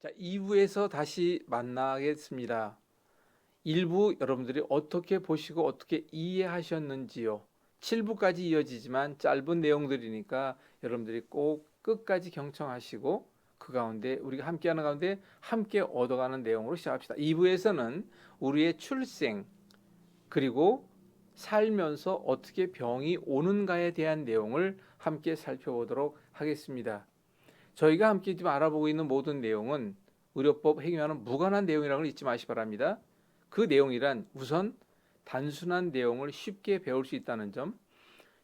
자, 2부에서 다시 만나겠습니다. 1부 여러분들이 어떻게 보시고 어떻게 이해하셨는지요? 7부까지 이어지지만 짧은 내용들이니까 여러분들이 꼭 끝까지 경청하시고 그 가운데 우리가 함께하는 가운데 함께 얻어가는 내용으로 시작합시다. 2부에서는 우리의 출생 그리고 살면서 어떻게 병이 오는가에 대한 내용을 함께 살펴보도록 하겠습니다. 저희가 함께 지금 알아보고 있는 모든 내용은 의료법 행위와는 무관한 내용이라는 걸 잊지 마시기 바랍니다. 그 내용이란 우선 단순한 내용을 쉽게 배울 수 있다는 점,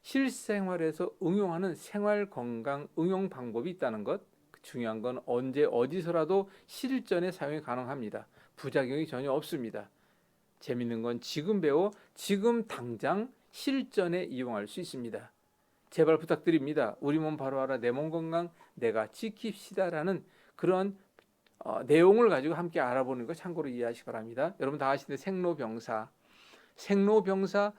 실생활에서 응용하는 생활 건강 응용 방법이 있다는 것, 중요한 건 언제 어디서라도 실전에 사용이 가능합니다. 부작용이 전혀 없습니다. 재밌는 건 지금 배워 지금 당장 실전에 이용할 수 있습니다. 제발 부탁드립니다. 우리 몸 바로 알아 내 몸 건강 내가 지킵시다라는 그런 내용을 가지고 함께 알아보는 거 참고로 이해하시기 바랍니다. 여러분 다 아시는 생로병사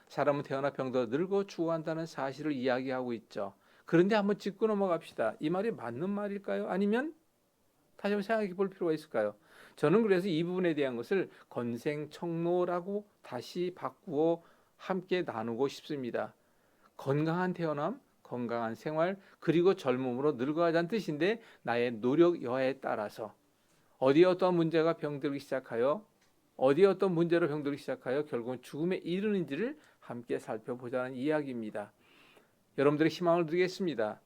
사람은 태어나 병들어 늙어 죽어간다는 사실을 이야기하고 있죠. 그런데 한번 짚고 넘어갑시다. 이 말이 맞는 말일까요? 아니면 다시 한번 생각해 볼 필요가 있을까요? 저는 그래서 이 부분에 대한 것을 건생청로라고 다시 바꾸어 함께 나누고 싶습니다. 건강한 태어남, 건강한 생활, 그리고 젊음으로 늙어가자는 뜻인데 나의 노력 여하에 따라서 어디에 어떤 문제가 병들기 시작하여 어디에 어떤 문제로 병들기 시작하여 결국은 죽음에 이르는지를 함께 살펴보자는 이야기입니다. 여러분들의 희망을 드리겠습니다.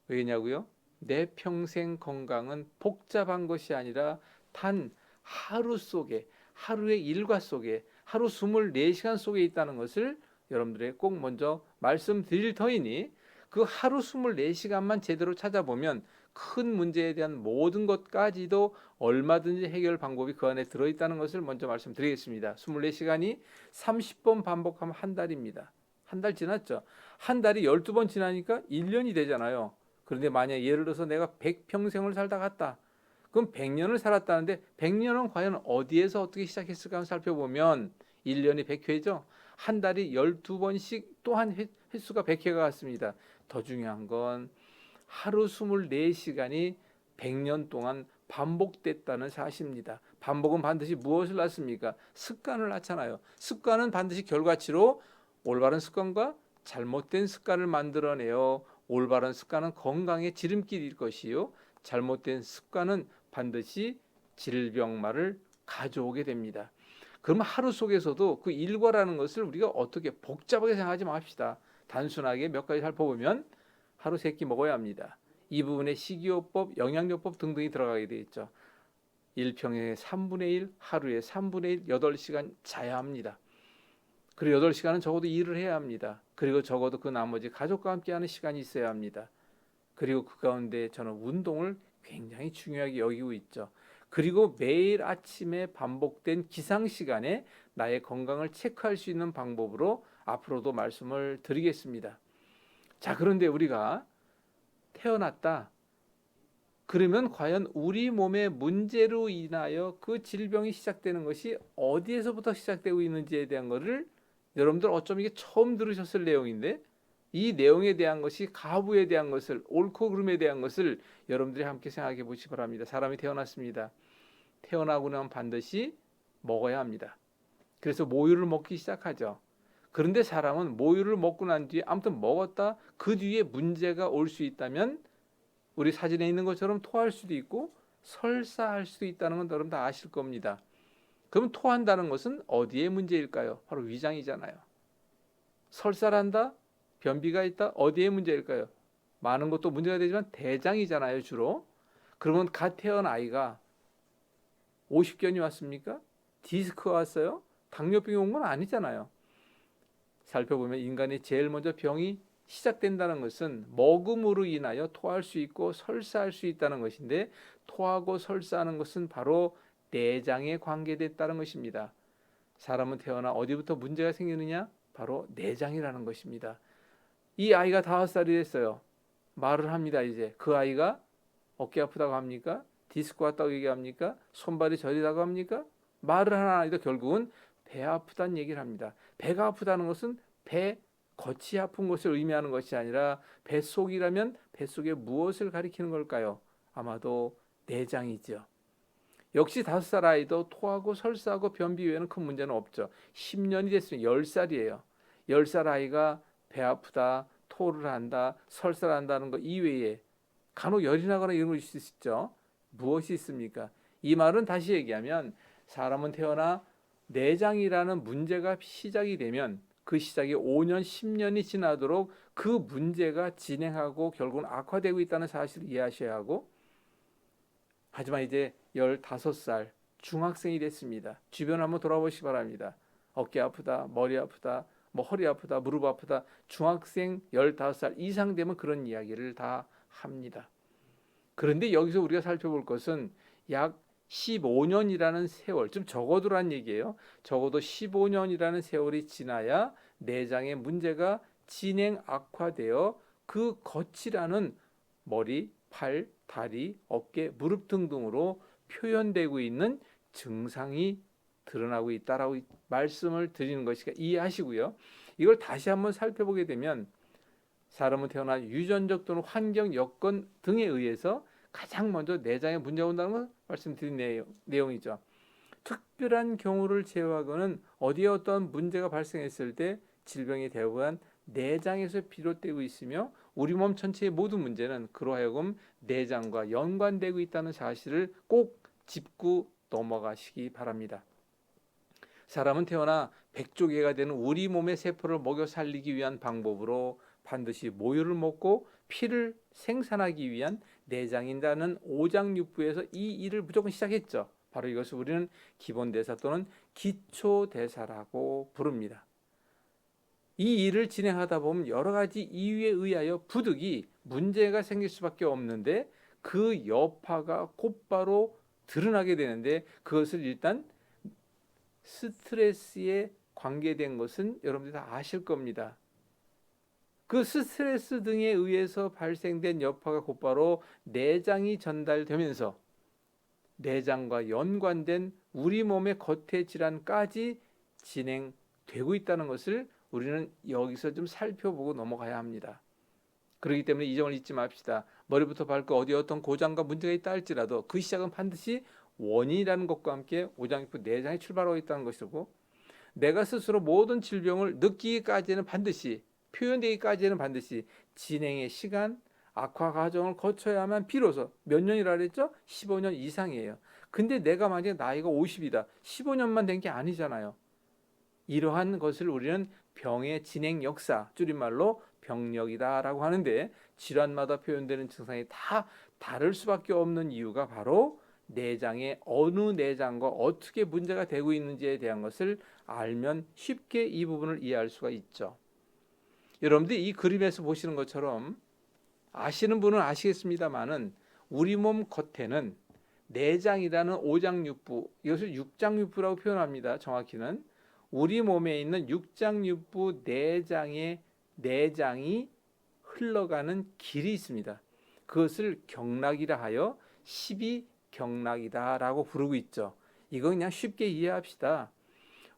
왜냐고요? 내 평생 건강은 복잡한 것이 아니라 단 하루 속에 하루의 일과 속에 하루 24시간 속에 있다는 것을 여러분들에게 꼭 먼저 말씀드릴 터이니 그 하루 24시간만 제대로 찾아보면 큰 문제에 대한 모든 것까지도 얼마든지 해결 방법이 그 안에 들어있다는 것을 먼저 말씀드리겠습니다. 24시간이 30번 반복하면 한 달입니다. 한 달 지났죠. 한 달이 12번 지나니까 1년이 되잖아요. 그런데 만약 예를 들어서 내가 100평생을 살다 갔다. 그럼 100년을 살았다는데 100년은 과연 어디에서 어떻게 시작했을까 한번 살펴보면 1년이 100회죠. 한 달이 12번씩 또한 횟수가 100회가 같습니다. 더 중요한 건 하루 24시간이 100년 동안 반복됐다는 사실입니다. 반복은 반드시 무엇을 낳습니까? 습관을 낳잖아요. 습관은 반드시 결과치로 올바른 습관과 잘못된 습관을 만들어내어 올바른 습관은 건강의 지름길일 것이요. 잘못된 습관은 반드시 질병말을 가져오게 됩니다. 그럼 하루 속에서도 그 일과라는 것을 우리가 어떻게 복잡하게 생각하지 맙시다. 단순하게 몇 가지 살펴보면 하루 3끼 먹어야 합니다. 이 부분에 식이요법, 영양요법 등등이 들어가게 되어 있죠. 1평의 3분의 1, 하루에 3분의 1, 8시간 자야 합니다. 그리고 8시간은 적어도 일을 해야 합니다. 그리고 적어도 그 나머지 가족과 함께하는 시간이 있어야 합니다. 그리고 그 가운데 저는 운동을 굉장히 중요하게 여기고 있죠. 그리고 매일 아침에 반복된 기상 시간에 나의 건강을 체크할 수 있는 방법으로 앞으로도 말씀을 드리겠습니다. 자, 그런데 우리가 태어났다. 그러면 과연 우리 몸의 문제로 인하여 그 질병이 시작되는 것이 어디에서부터 시작되고 있는지에 대한 것을 여러분들 어쩜 이게 처음 들으셨을 내용인데 이 내용에 대한 것이 가부에 대한 것을 옳고 그름에 대한 것을 여러분들이 함께 생각해 보시기 바랍니다. 사람이 태어났습니다. 태어나고 나면 반드시 먹어야 합니다. 그래서 모유를 먹기 시작하죠. 그런데 사람은 모유를 먹고 난 뒤에 아무튼 먹었다 그 뒤에 문제가 올 수 있다면 우리 사진에 있는 것처럼 토할 수도 있고 설사할 수도 있다는 건 여러분 다 아실 겁니다. 그럼 토한다는 것은 어디에 문제일까요? 바로 위장이잖아요. 설사한다? 변비가 있다? 어디에 문제일까요? 많은 것도 문제가 되지만 대장이잖아요, 주로. 그러면 갓 태어난 아이가 오십견이 왔습니까? 디스크가 왔어요? 당뇨병이 온 건 아니잖아요. 살펴보면 인간이 제일 먼저 병이 시작된다는 것은 먹음으로 인하여 토할 수 있고 설사할 수 있다는 것인데 토하고 설사하는 것은 바로 내장에 관계됐다는 것입니다. 사람은 태어나 어디부터 문제가 생기느냐? 바로 내장이라는 것입니다. 이 아이가 5살이 됐어요. 말을 합니다. 이제 그 아이가 어깨 아프다고 합니까? 디스크 왔다고 얘기합니까? 손발이 저리다고 합니까? 말을 하나 안 해도 결국은 배 아프다는 얘기를 합니다. 배가 아프다는 것은 배 겉이 아픈 것을 의미하는 것이 아니라 뱃속이라면 뱃속에 무엇을 가리키는 걸까요? 아마도 내장이죠. 역시 5살 아이도 토하고 설사하고 변비 외에는 큰 문제는 없죠. 10년이 됐으면 10살이에요. 10살 아이가 배 아프다, 토를 한다, 설사를 한다는 것 이외에 간혹 열이 나거나 이런 것이 있죠. 무엇이 있습니까? 이 말은 다시 얘기하면 사람은 태어나 내장이라는 문제가 시작이 되면 그 시작이 5년, 10년이 지나도록 그 문제가 진행하고 결국은 악화되고 있다는 사실을 이해하셔야 하고, 하지만 이제 15살 중학생이 됐습니다. 주변 한번 돌아보시기 바랍니다. 어깨 아프다, 머리 아프다, 뭐 허리 아프다, 무릎 아프다. 중학생 15살 이상 되면 그런 이야기를 다 합니다. 그런데 여기서 우리가 살펴볼 것은 약 15년이라는 세월, 좀 적어두란 얘기예요. 적어도 15년이라는 세월이 지나야 내장의 문제가 진행 악화되어 그 거치라는 머리, 팔, 다리, 어깨, 무릎 등등으로 표현되고 있는 증상이 드러나고 있다라고 말씀을 드리는 것이니까 이해하시고요. 이걸 다시 한번 살펴보게 되면 사람은 태어나 유전적 또는 환경 여건 등에 의해서 가장 먼저 내장에 문제가 온다는 걸 말씀드린 내용이죠. 특별한 경우를 제외하고는 어디에 어떤 문제가 발생했을 때 질병이 대부분 내장에서 비롯되고 있으며 우리 몸 전체의 모든 문제는 그로하여금 내장과 연관되고 있다는 사실을 꼭 짚고 넘어가시기 바랍니다. 사람은 태어나 백조개가 되는 우리 몸의 세포를 먹여 살리기 위한 방법으로 반드시 모유를 먹고 피를 생산하기 위한 내장이라는 오장육부에서 이 일을 무조건 시작했죠. 바로 이것을 우리는 기본대사 또는 기초대사라고 부릅니다. 이 일을 진행하다 보면 여러 가지 이유에 의하여 부득이 문제가 생길 수밖에 없는데 그 여파가 곧바로 드러나게 되는데 그것을 일단 스트레스에 관계된 것은 여러분들이 다 아실 겁니다. 그 스트레스 등에 의해서 발생된 여파가 곧바로 내장이 전달되면서 내장과 연관된 우리 몸의 겉의 질환까지 진행되고 있다는 것을 우리는 여기서 좀 살펴보고 넘어가야 합니다. 그렇기 때문에 이 점을 잊지 맙시다. 머리부터 발끝 어디에 어떤 고장과 문제가 있다 할지라도 그 시작은 반드시 원인이라는 것과 함께 오장육부 내장이 출발하고 있다는 것이고, 내가 스스로 모든 질병을 느끼기까지는 반드시, 표현되기까지는 반드시 진행의 시간, 악화 과정을 거쳐야만 비로소 몇 년이라 그랬죠? 15년 이상이에요. 근데 내가 만약에 나이가 50이다. 15년만 된 게 아니잖아요. 이러한 것을 우리는 병의 진행 역사, 줄임말로 병력이다라고 하는데, 질환마다 표현되는 증상이 다 다를 수밖에 없는 이유가 바로 내장의 어느 내장과 어떻게 문제가 되고 있는지에 대한 것을 알면 쉽게 이 부분을 이해할 수가 있죠. 여러분들이 이 그림에서 보시는 것처럼 아시는 분은 아시겠습니다만은 우리 몸 겉에는 내장이라는 오장육부, 이것을 육장육부라고 표현합니다. 정확히는 우리 몸에 있는 육장육부 내장이 흘러가는 길이 있습니다. 그것을 경락이라 하여 12경락이다라고 부르고 있죠. 이거 그냥 쉽게 이해합시다.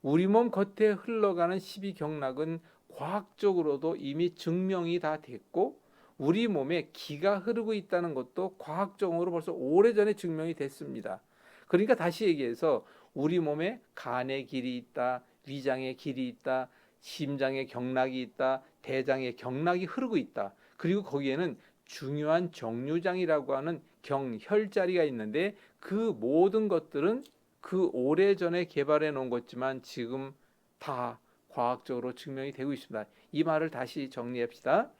우리 몸 겉에 흘러가는 12경락은 과학적으로도 이미 증명이 다 됐고, 우리 몸에 기가 흐르고 있다는 것도 과학적으로 벌써 오래전에 증명이 됐습니다. 그러니까 다시 얘기해서 우리 몸에 간의 길이 있다, 위장의 길이 있다, 심장의 경락이 있다, 대장의 경락이 흐르고 있다. 그리고 거기에는 중요한 정류장이라고 하는 경혈자리가 있는데 그 모든 것들은 그 오래전에 개발해 놓은 것지만 지금 다 과학적으로 증명이 되고 있습니다. 이 말을 다시 정리합시다.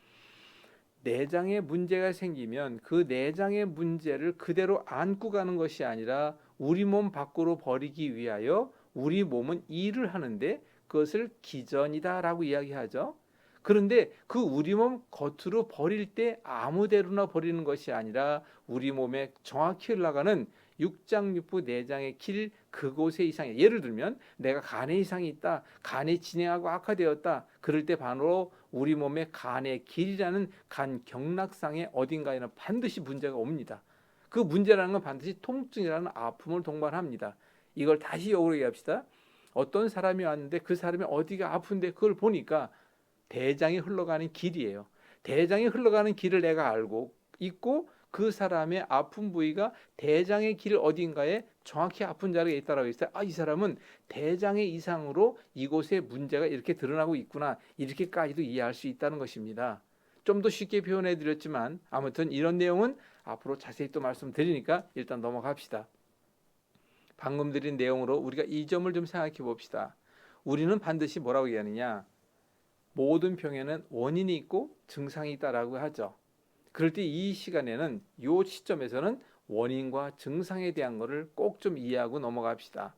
내장에 문제가 생기면 그 내장의 문제를 그대로 안고 가는 것이 아니라 우리 몸 밖으로 버리기 위하여 우리 몸은 일을 하는데 그것을 기전이다라고 이야기하죠. 그런데 그 우리 몸 겉으로 버릴 때 아무데로나 버리는 것이 아니라 우리 몸에 정확히 흘러가는 육장육부 내장의 길 그곳에 이상이, 예를 들면 내가 간에 이상이 있다, 간이 진행하고 악화되었다, 그럴 때 바로 우리 몸의 간의 길이라는 간 경락상의 어딘가에는 반드시 문제가 옵니다. 그 문제라는 건 반드시 통증이라는 아픔을 동반합니다. 이걸 다시 역으로 얘기합시다. 어떤 사람이 왔는데 그 사람이 어디가 아픈데 그걸 보니까 대장이 흘러가는 길이에요. 대장이 흘러가는 길을 내가 알고 있고 그 사람의 아픈 부위가 대장의 길 어딘가에 정확히 아픈 자리에 있다라고 했어요. 이 사람은 대장의 이상으로 이곳에 문제가 이렇게 드러나고 있구나. 이렇게까지도 이해할 수 있다는 것입니다. 좀 더 쉽게 표현해 드렸지만 아무튼 이런 내용은 앞으로 자세히 또 말씀드리니까 일단 넘어갑시다. 방금 드린 내용으로 우리가 이 점을 좀 생각해 봅시다. 우리는 반드시 뭐라고 얘기하느냐? 모든 병에는 원인이 있고 증상이 있다라고 하죠. 그럴 때 이 시간에는 이 시점에서는 원인과 증상에 대한 것을 꼭 좀 이해하고 넘어갑시다.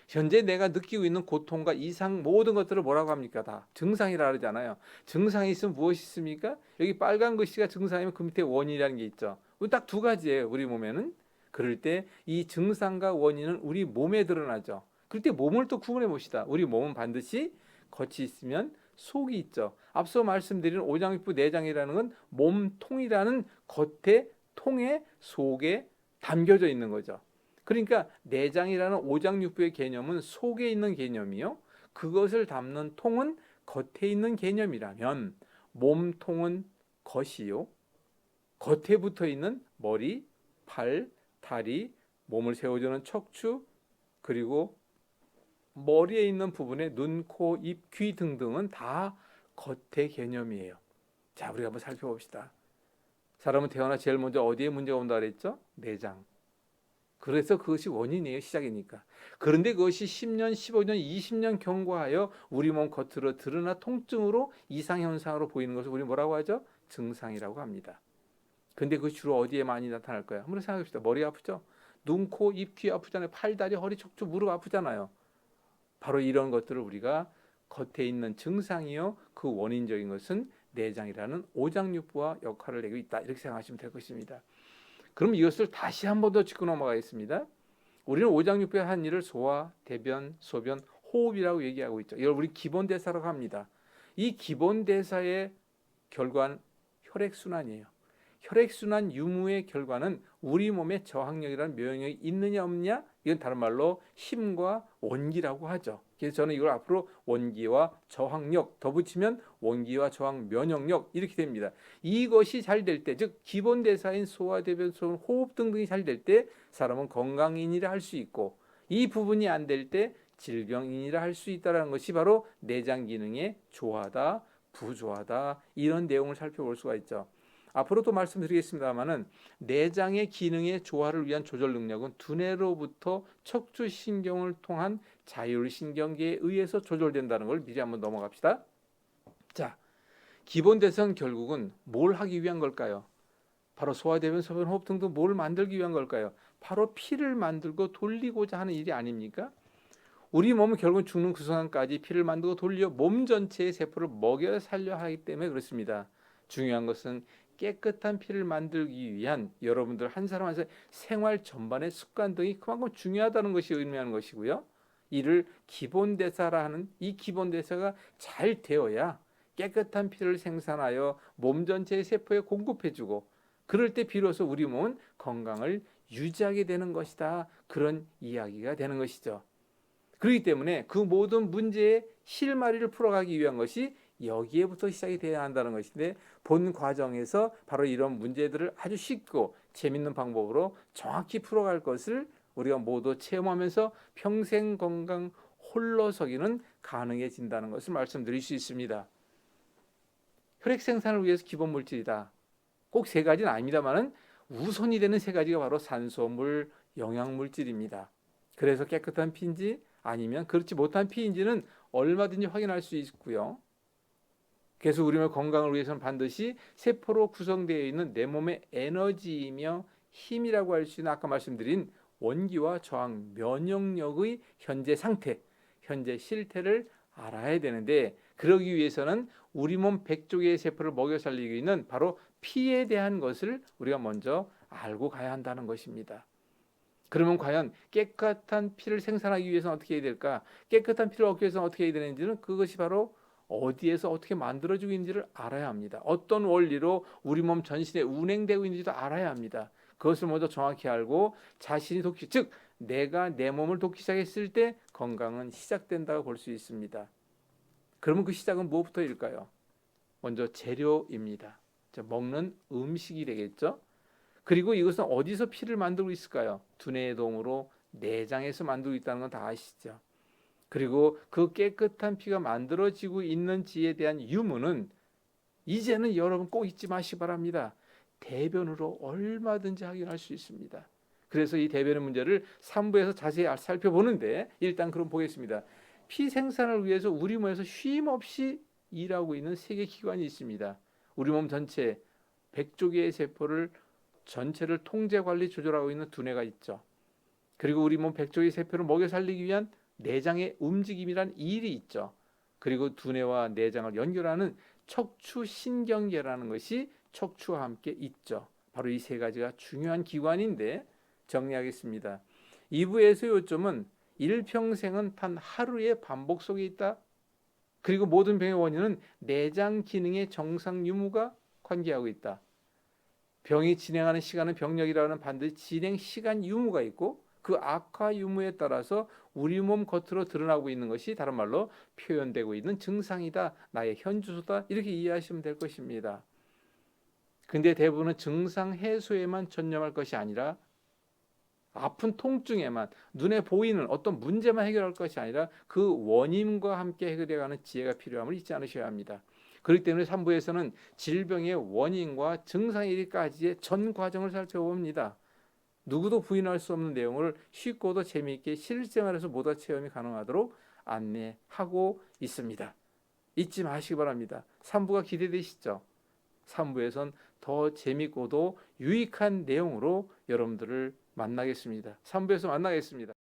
현재 내가 느끼고 있는 고통과 이상 모든 것들을 뭐라고 합니까? 다 증상이라 그러잖아요. 증상이 있으면 무엇이 있습니까? 여기 빨간 글씨가 증상이면 그 밑에 원인이라는 게 있죠. 딱 두 가지예요. 우리 몸에는. 그럴 때 이 증상과 원인은 우리 몸에 드러나죠. 그럴 때 몸을 또 구분해 봅시다. 우리 몸은 반드시 겉이 있으면 속이 있죠. 앞서 말씀드린 오장육부 내장이라는 건 몸통이라는 겉에 통에 속에 담겨져 있는 거죠. 그러니까 내장이라는 오장육부의 개념은 속에 있는 개념이요. 그것을 담는 통은 겉에 있는 개념이라면 몸통은 겉이요. 겉에 붙어 있는 머리, 팔, 다리, 몸을 세워주는 척추, 그리고 머리에 있는 부분에 눈, 코, 입, 귀 등등은 다 겉의 개념이에요. 자, 우리가 한번 살펴봅시다. 사람은 태어나 제일 먼저 어디에 문제가 온다 그랬죠? 내장. 그래서 그것이 원인이에요. 시작이니까. 그런데 그것이 10년, 15년, 20년 경과하여 우리 몸 겉으로 드러나 통증으로 이상현상으로 보이는 것을 우리 뭐라고 하죠? 증상이라고 합니다. 근데 그것이 주로 어디에 많이 나타날까요? 한번 생각해 봅시다. 머리 아프죠? 눈, 코, 입, 귀 아프잖아요. 팔, 다리, 허리, 척추, 무릎 아프잖아요. 바로 이런 것들을 우리가 겉에 있는 증상이요. 그 원인적인 것은 내장이라는 오장육부와 역할을 내고 있다. 이렇게 생각하시면 될 것입니다. 그럼 이것을 다시 한 번 더 짚고 넘어가겠습니다. 우리는 오장육부의 한 일을 소화, 대변, 소변, 호흡이라고 얘기하고 있죠. 이걸 우리 기본 대사라고 합니다. 이 기본 대사의 결과는 혈액순환이에요. 혈액순환 유무의 결과는 우리 몸에 저항력이라는 면역력이 있느냐 없느냐, 이건 다른 말로 힘과 원기라고 하죠. 그래서 저는 이걸 앞으로 원기와 저항력 더 붙이면 원기와 저항 면역력 이렇게 됩니다. 이것이 잘 될 때, 즉 기본 대사인 소화, 대변, 소변, 호흡 등등이 잘 될 때 사람은 건강인이라 할 수 있고, 이 부분이 안 될 때 질병인이라 할 수 있다는 것이 바로 내장 기능의 조화다, 부조화다, 이런 내용을 살펴볼 수가 있죠. 앞으로 또 말씀드리겠습니다만은 내장의 기능의 조화를 위한 조절 능력은 두뇌로부터 척추신경을 통한 자율신경계에 의해서 조절된다는 걸 미리 한번 넘어갑시다. 자, 기본 대선 결국은 뭘 하기 위한 걸까요? 바로 소화대변, 소변, 호흡 등등 뭘 만들기 위한 걸까요? 바로 피를 만들고 돌리고자 하는 일이 아닙니까? 우리 몸은 결국 죽는 그 순간까지 피를 만들고 돌려 몸 전체의 세포를 먹여 살려 하기 때문에 그렇습니다. 중요한 것은 깨끗한 피를 만들기 위한 여러분들 한 사람 한 사람 생활 전반의 습관 등이 그만큼 중요하다는 것이 의미하는 것이고요. 이를 기본 대사라 하는 이 기본 대사가 잘 되어야 깨끗한 피를 생산하여 몸 전체의 세포에 공급해주고, 그럴 때 비로소 우리 몸은 건강을 유지하게 되는 것이다. 그런 이야기가 되는 것이죠. 그렇기 때문에 그 모든 문제의 실마리를 풀어가기 위한 것이 여기에부터 시작이 돼야 한다는 것인데, 본 과정에서 바로 이런 문제들을 아주 쉽고 재밌는 방법으로 정확히 풀어갈 것을 우리가 모두 체험하면서 평생 건강 홀로서기는 가능해진다는 것을 말씀드릴 수 있습니다. 혈액 생산을 위해서 기본 물질이다. 꼭 세 가지는 아닙니다만은 우선이 되는 세 가지가 바로 산소, 물, 영양 물질입니다. 그래서 깨끗한 피인지 아니면 그렇지 못한 피인지는 얼마든지 확인할 수 있고요. 그래서 우리 몸의 건강을 위해서는 반드시 세포로 구성되어 있는 내 몸의 에너지이며 힘이라고 할 수 있는 아까 말씀드린 원기와 저항, 면역력의 현재 상태, 현재 실태를 알아야 되는데, 그러기 위해서는 우리 몸 100조 개의 세포를 먹여 살리기 위해서는 바로 피에 대한 것을 우리가 먼저 알고 가야 한다는 것입니다. 그러면 과연 깨끗한 피를 생산하기 위해서는 어떻게 해야 될까? 깨끗한 피를 얻기 위해서는 어떻게 해야 되는지는 그것이 바로 어디에서 어떻게 만들어지고 있는지를 알아야 합니다. 어떤 원리로 우리 몸 전신에 운행되고 있는지도 알아야 합니다. 그것을 먼저 정확히 알고 자신이 돕기, 즉 내가 내 몸을 돕기 시작했을 때 건강은 시작된다고 볼 수 있습니다. 그러면 그 시작은 무엇부터일까요? 먼저 재료입니다. 먹는 음식이 되겠죠. 그리고 이것은 어디서 피를 만들고 있을까요? 두뇌의 도움으로 내장에서 만들고 있다는 건 다 아시죠? 그리고 그 깨끗한 피가 만들어지고 있는지에 대한 유무는 이제는 여러분 꼭 잊지 마시기 바랍니다. 대변으로 얼마든지 확인할 수 있습니다. 그래서 이 대변의 문제를 3부에서 자세히 살펴보는데 일단 그럼 보겠습니다. 피 생산을 위해서 우리 몸에서 쉼 없이 일하고 있는 세 개 기관이 있습니다. 우리 몸 전체 100조 개의 세포를 전체를 통제 관리 조절하고 있는 두뇌가 있죠. 그리고 우리 몸 100조 개의 세포를 먹여 살리기 위한 내장의 움직임이란 일이 있죠. 그리고 두뇌와 내장을 연결하는 척추신경계라는 것이 척추와 함께 있죠. 바로 이 세 가지가 중요한 기관인데 정리하겠습니다. 2부에서 요점은 일평생은 단 하루의 반복 속에 있다. 그리고 모든 병의 원인은 내장 기능의 정상 유무가 관계하고 있다. 병이 진행하는 시간은 병력이라는 반드시 진행 시간 유무가 있고 그 악화 유무에 따라서 우리 몸 겉으로 드러나고 있는 것이 다른 말로 표현되고 있는 증상이다. 나의 현주소다. 이렇게 이해하시면 될 것입니다. 근데 대부분은 증상 해소에만 전념할 것이 아니라 아픈 통증에만 눈에 보이는 어떤 문제만 해결할 것이 아니라 그 원인과 함께 해결해가는 지혜가 필요함을 잊지 않으셔야 합니다. 그렇기 때문에 3부에서는 질병의 원인과 증상에 이르기까지의 전 과정을 살펴봅니다. 누구도 부인할 수 없는 내용을 쉽고도 재미있게 실생활에서 모두 체험이 가능하도록 안내하고 있습니다. 잊지 마시기 바랍니다. 3부가 기대되시죠? 3부에선 더 재미있고도 유익한 내용으로 여러분들을 만나겠습니다. 3부에서 만나겠습니다.